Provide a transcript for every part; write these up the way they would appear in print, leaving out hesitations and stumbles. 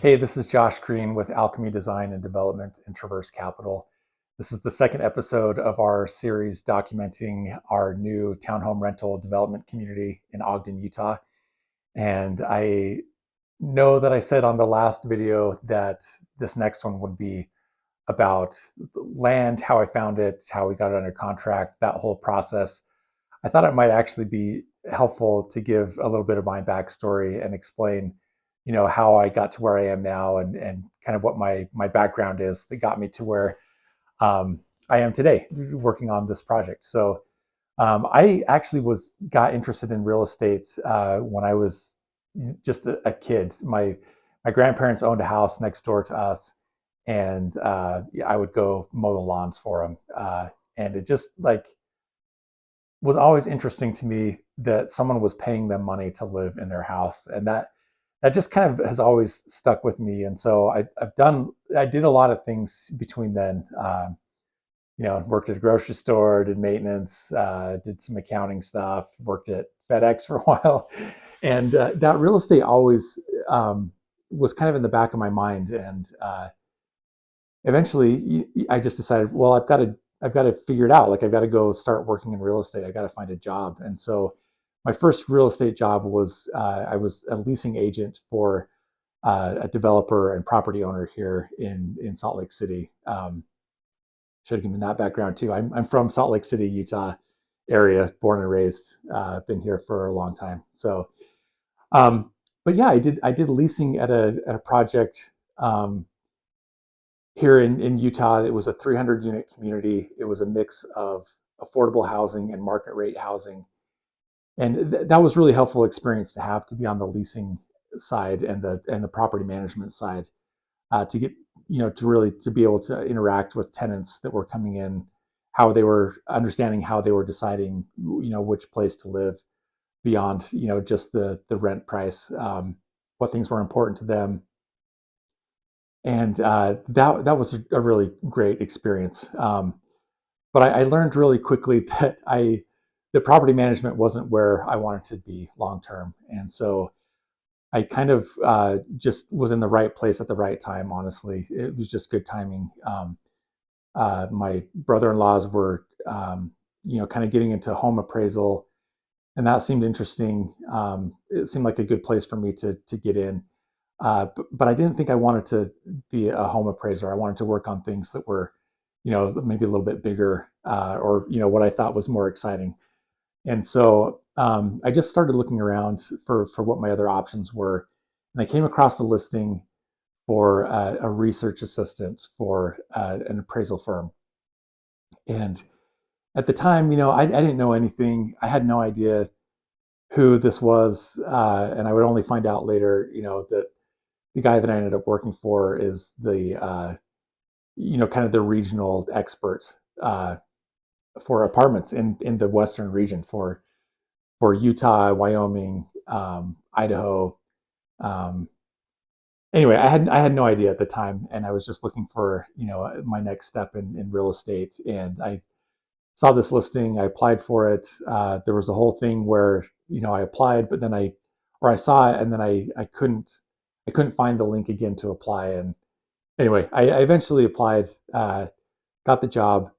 Hey, this is Josh Green with Alchemy Design and Development and Traverse Capital. This is the second episode of our series documenting our new townhome rental development community in Ogden, Utah. And I know that I said on the last video that this next one would be about land, how I found it, how we got it under contract, that whole process. I thought it might actually be helpful to give a little bit of my backstory and explain, how I got to where I am now and kind of what my background is that got me to where I am today, working on this project. So I actually got interested in real estate when I was just a kid. My grandparents owned a house next door to us, and I would go mow the lawns for them. And it just was always interesting to me that someone was paying them money to live in their house, and that just kind of has always stuck with me. And so I did a lot of things between then. Worked at a grocery store, did maintenance, did some accounting stuff, worked at FedEx for a while, and that real estate always was kind of in the back of my mind. And eventually, I just decided, well, I've got to figure it out. Like I've got to go start working in real estate. I got to find a job. And so my first real estate job was I was a leasing agent for a developer and property owner here in Salt Lake City. Should have given that background too. I'm from Salt Lake City, Utah area, born and raised. Been here for a long time. So, but yeah, I did leasing at a project here in Utah. It was a 300 unit community. It was a mix of affordable housing and market rate housing, and that was really helpful experience to have, to be on the leasing side and the property management side, to get to really to be able to interact with tenants that were coming in, how they were understanding, how they were deciding which place to live beyond just the rent price, what things were important to them. And that was a really great experience. But I learned really quickly that the property management wasn't where I wanted to be long term, and so I kind of just was in the right place at the right time. Honestly, it was just good timing. My brother-in-laws were, kind of getting into home appraisal, and that seemed interesting. It seemed like a good place for me to get in. But I didn't think I wanted to be a home appraiser. I wanted to work on things that were, maybe a little bit bigger, or what I thought was more exciting. And so I just started looking around for what my other options were, and I came across a listing for a research assistant for an appraisal firm. And at the time, I didn't know anything. I had no idea who this was, and I would only find out later, that the guy that I ended up working for is the kind of the regional expert for apartments in the Western region for Utah, Wyoming, Idaho. Um, anyway, I had no idea at the time, and I was just looking for my next step in real estate. And I saw this listing, I applied for it. There was a whole thing where I applied, but then I saw it, and then I couldn't find the link again to apply. And anyway, I eventually applied, got the job,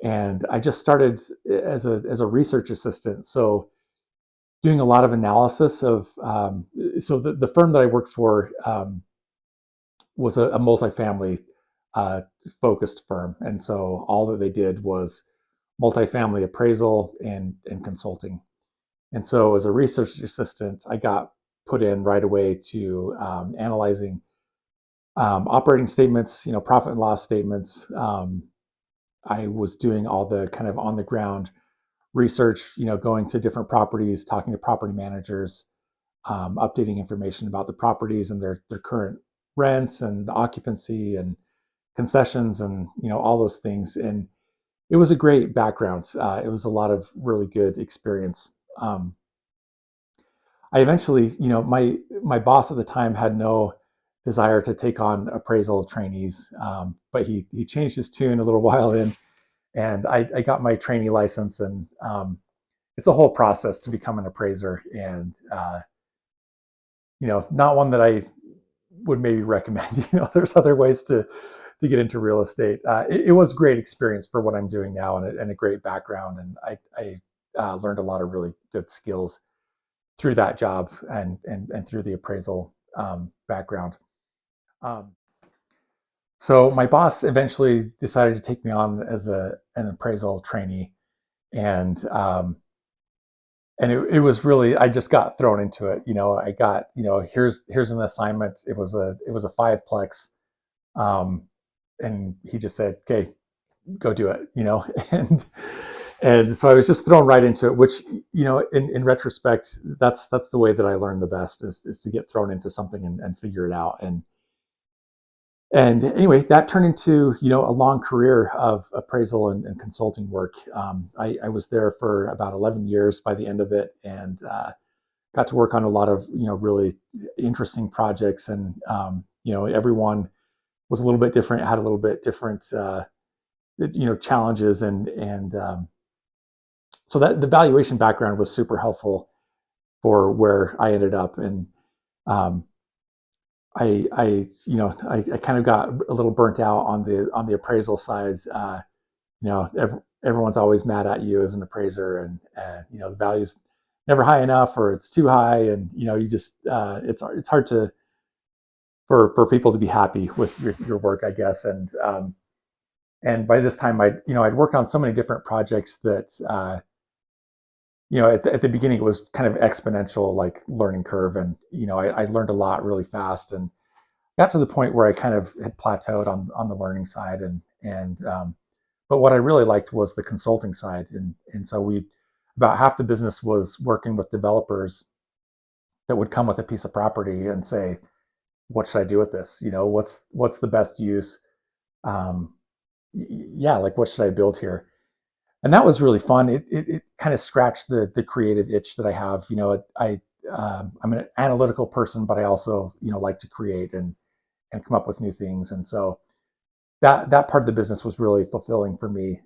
and I just started as a research assistant. So doing a lot of analysis of so the firm that I worked for was a multifamily uh, focused firm, and so all that they did was multifamily appraisal and consulting. And so as a research assistant, I got put in right away to analyzing operating statements, profit and loss statements. I was doing all the kind of on the ground research, going to different properties, talking to property managers, updating information about the properties and their current rents and occupancy and concessions and all those things. And it was a great background. It was a lot of really good experience. I eventually, my boss at the time had no desire to take on appraisal trainees, but he changed his tune a little while in, and I got my trainee license. And it's a whole process to become an appraiser, and not one that I would maybe recommend. There's other ways to get into real estate. It was a great experience for what I'm doing now, and a great background, and I learned a lot of really good skills through that job and through the appraisal background. Um, so my boss eventually decided to take me on as an appraisal trainee, and it was really, I just got thrown into it. I got, here's an assignment. It was a fiveplex, um, and he just said, "Okay, go do it," and so I was just thrown right into it. Which, in retrospect, that's the way that I learned the best, is to get thrown into something and figure it out. And anyway, that turned into a long career of appraisal and consulting work. I was there for about 11 years by the end of it, and got to work on a lot of really interesting projects. And everyone was a little bit different, had a little bit different challenges, and so that the valuation background was super helpful for where I ended up. And um, I kind of got a little burnt out on the appraisal side. Everyone's always mad at you as an appraiser, and the value's never high enough, or it's too high, and you just it's hard for people to be happy with your work, I guess. And by this time, I'd worked on so many different projects that at the beginning it was kind of exponential, like learning curve, and I learned a lot really fast, and got to the point where I kind of had plateaued on the learning side, and but what I really liked was the consulting side, and so we about half the business was working with developers that would come with a piece of property and say, what should I do with this? What's the best use? Um, yeah, like, what should I build here? And that was really fun. It kind of scratched the creative itch that I have. I'm an analytical person, but I also like to create and come up with new things. And so that part of the business was really fulfilling for me,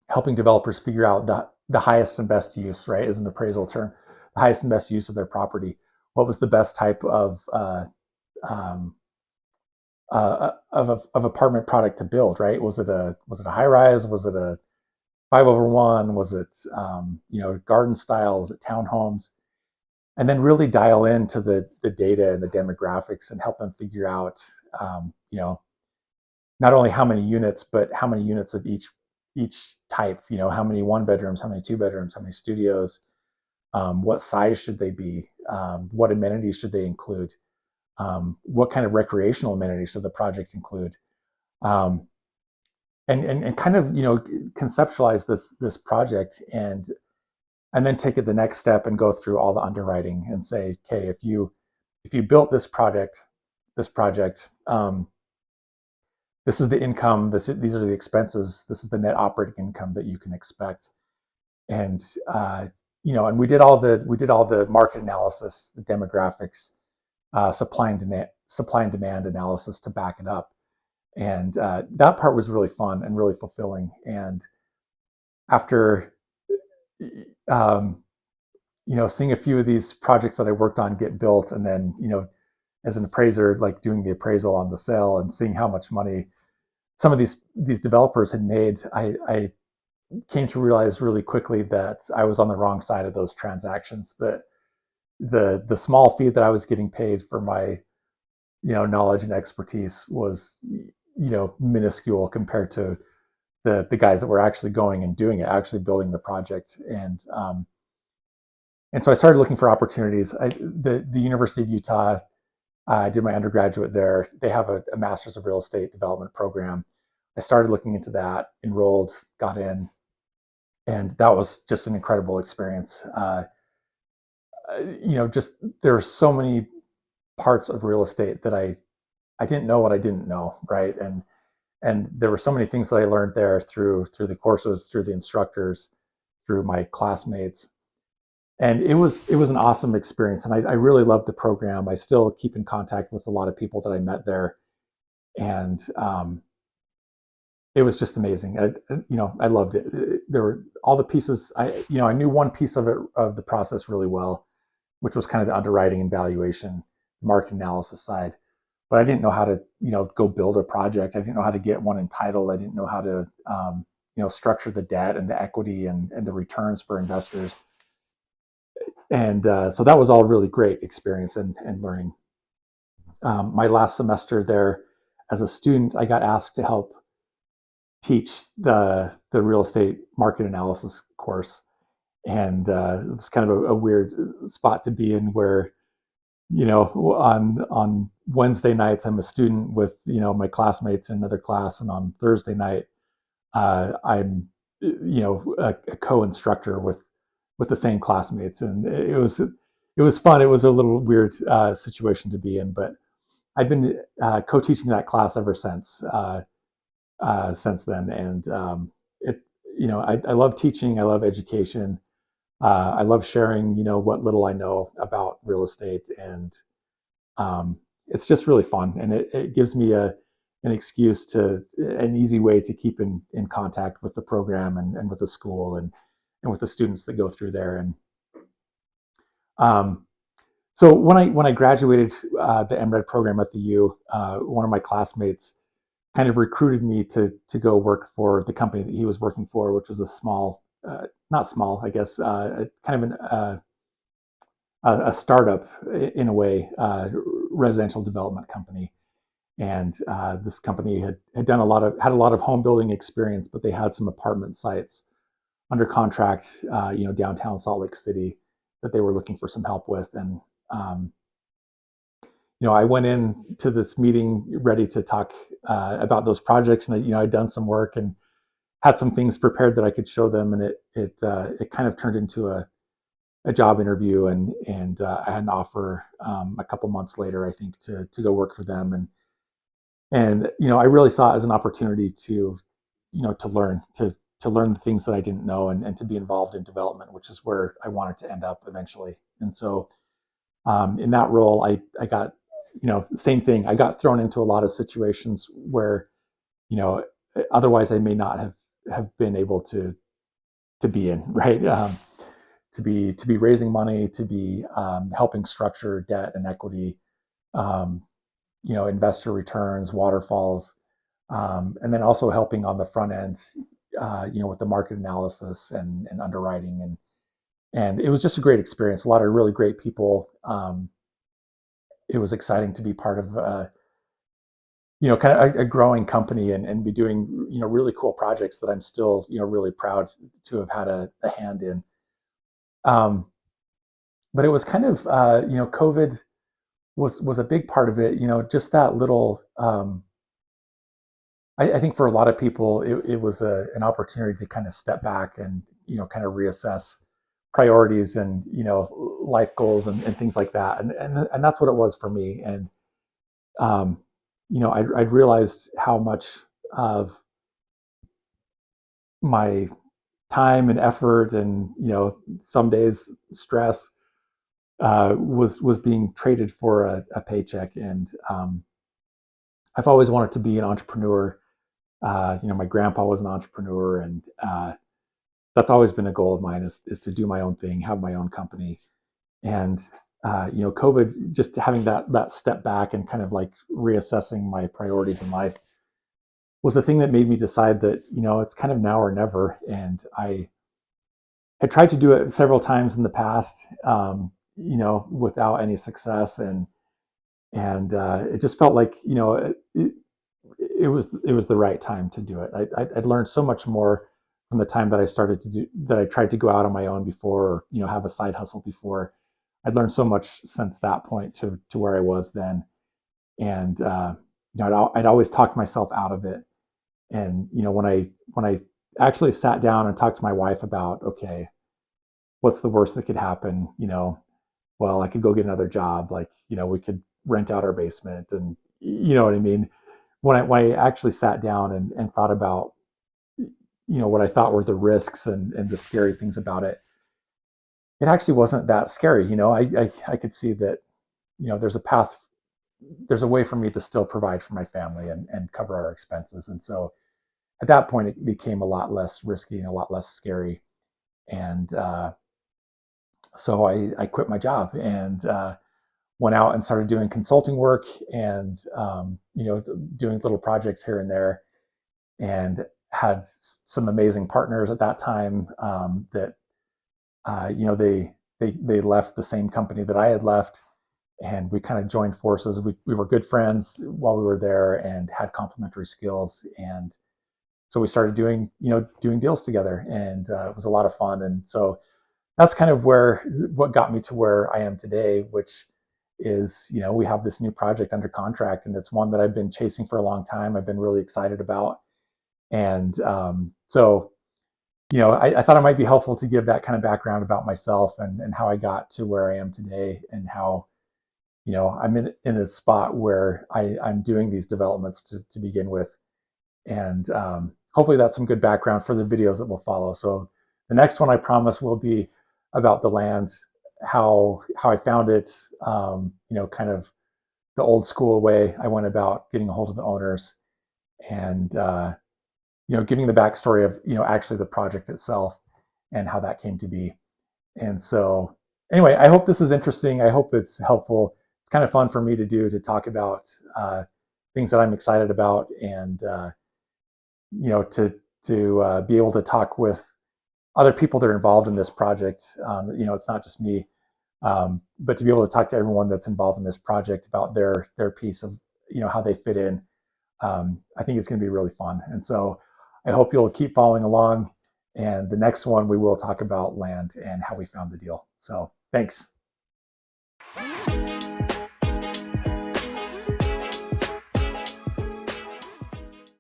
helping developers figure out the highest and best use, right, is an appraisal term, the highest and best use of their property. What was the best type um, of apartment product to build, right? Was it a high rise? Was it a 5/1? Was it garden style? Was it townhomes? And then really dial into the data and the demographics and help them figure out, not only how many units, but how many units of each type. How many one bedrooms, how many two bedrooms, how many studios, what size should they be, what amenities should they include, what kind of recreational amenities should the project include, um, and kind of conceptualize this project, and then take it the next step and go through all the underwriting and say, okay, if you built this project, this is the income, these are the expenses, this is the net operating income that you can expect. And and we did all the market analysis, the demographics, supply and demand analysis to back it up. And that part was really fun and really fulfilling. And after um, seeing a few of these projects that I worked on get built, and then as an appraiser, like doing the appraisal on the sale and seeing how much money some of these developers had made, I came to realize really quickly that I was on the wrong side of those transactions. That the small fee that I was getting paid for my knowledge and expertise was minuscule compared to the guys that were actually going and doing it, actually building the project. And so I started looking for opportunities. The University of Utah, I did my undergraduate there. They have a Master's of Real Estate Development program. I started looking into that, enrolled, got in, and that was just an incredible experience. Just there are so many parts of real estate that I didn't know what I didn't know, right? And there were so many things that I learned there through the courses, through the instructors, through my classmates. And it was an awesome experience, and I really loved the program. I still keep in contact with a lot of people that I met there, and it was just amazing. I loved it. There were all the pieces. I knew one piece of the process really well, which was kind of the underwriting and valuation. market analysis side, but I didn't know how to, go build a project. I didn't know how to get one entitled. I didn't know how to, structure the debt and the equity and the returns for investors. And so that was all really great experience and learning. My last semester there as a student, I got asked to help teach the real estate market analysis course. And it was kind of a weird spot to be in where, on Wednesday nights, I'm a student with, my classmates in another class. And on Thursday night, I'm, a co-instructor with the same classmates. And it was fun. It was a little weird situation to be in, but I've been co-teaching that class ever since then. And it, I love teaching. I love education. I love sharing, what little I know about real estate, and it's just really fun. And it gives me an excuse an easy way to keep in contact with the program and with the school and with the students that go through there. And so when I graduated the MRED program at the U, one of my classmates kind of recruited me to go work for the company that he was working for, which was a small, not small, I guess, kind of a startup in a way, residential development company. And this company had had a lot of home building experience, but they had some apartment sites under contract, downtown Salt Lake City, that they were looking for some help with. And I went in to this meeting ready to talk about those projects, and I'd done some work and had some things prepared that I could show them, and it kind of turned into a job interview, and I had an offer a couple months later, I think, to go work for them. And I really saw it as an opportunity to learn to learn the things that I didn't know, and to be involved in development, which is where I wanted to end up eventually. And so in that role, I got, same thing. I got thrown into a lot of situations where, otherwise I may not have been able to be in, right? To be raising money, to be helping structure debt and equity, investor returns, waterfalls, and then also helping on the front end, with the market analysis and underwriting, and it was just a great experience. A lot of really great people. It was exciting to be part of, kind of a growing company, and be doing, really cool projects that I'm still, really proud to have had a hand in. But it was kind of, COVID was a big part of it. Just that little. I think for a lot of people, it was an opportunity to kind of step back and kind of reassess priorities and life goals and things like that, and that's what it was for me. And I'd realized how much of my time and effort and some days stress was being traded for a paycheck. And I've always wanted to be an entrepreneur. My grandpa was an entrepreneur, and that's always been a goal of mine, is to do my own thing, have my own company. And COVID, just having that step back and kind of like reassessing my priorities in life, was the thing that made me decide that it's kind of now or never. And I had tried to do it several times in the past, without any success, and it just felt like it was the right time to do it. I'd learned so much more from the time that I tried to go out on my own before, or have a side hustle before. I'd learned so much since that point to where I was then. And I'd always talked myself out of it. And when I actually sat down and talked to my wife about, okay, what's the worst that could happen? Well, I could go get another job. Like, we could rent out our basement, and you know what I mean? When I actually sat down and thought about, what I thought were the risks and the scary things about it, it actually wasn't that scary. I could see that, there's a path, there's a way for me to still provide for my family and cover our expenses. And so at that point, it became a lot less risky and a lot less scary. And so I quit my job, and went out and started doing consulting work and doing little projects here and there, and had some amazing partners at that time that they left the same company that I had left, and we kind of joined forces. We were good friends while we were there and had complementary skills, and so we started doing deals together, and it was a lot of fun. And so that's kind of what got me to where I am today, which is, we have this new project under contract, and it's one that I've been chasing for a long time. I've been really excited about. And so, I thought it might be helpful to give that kind of background about myself and how I got to where I am today, and how, I'm in a spot where I'm doing these developments to begin with. And hopefully that's some good background for the videos that will follow. So the next one, I promise, will be about the land, how I found it, kind of the old school way I went about getting a hold of the owners, and giving the backstory of actually the project itself and how that came to be. And so anyway, I hope this is interesting. I hope it's helpful. It's kind of fun for me to talk about things that I'm excited about, and to be able to talk with other people that are involved in this project. It's not just me, but to be able to talk to everyone that's involved in this project about their piece of how they fit in. I think it's going to be really fun. And so I hope you'll keep following along. And the next one, we will talk about land and how we found the deal. So thanks.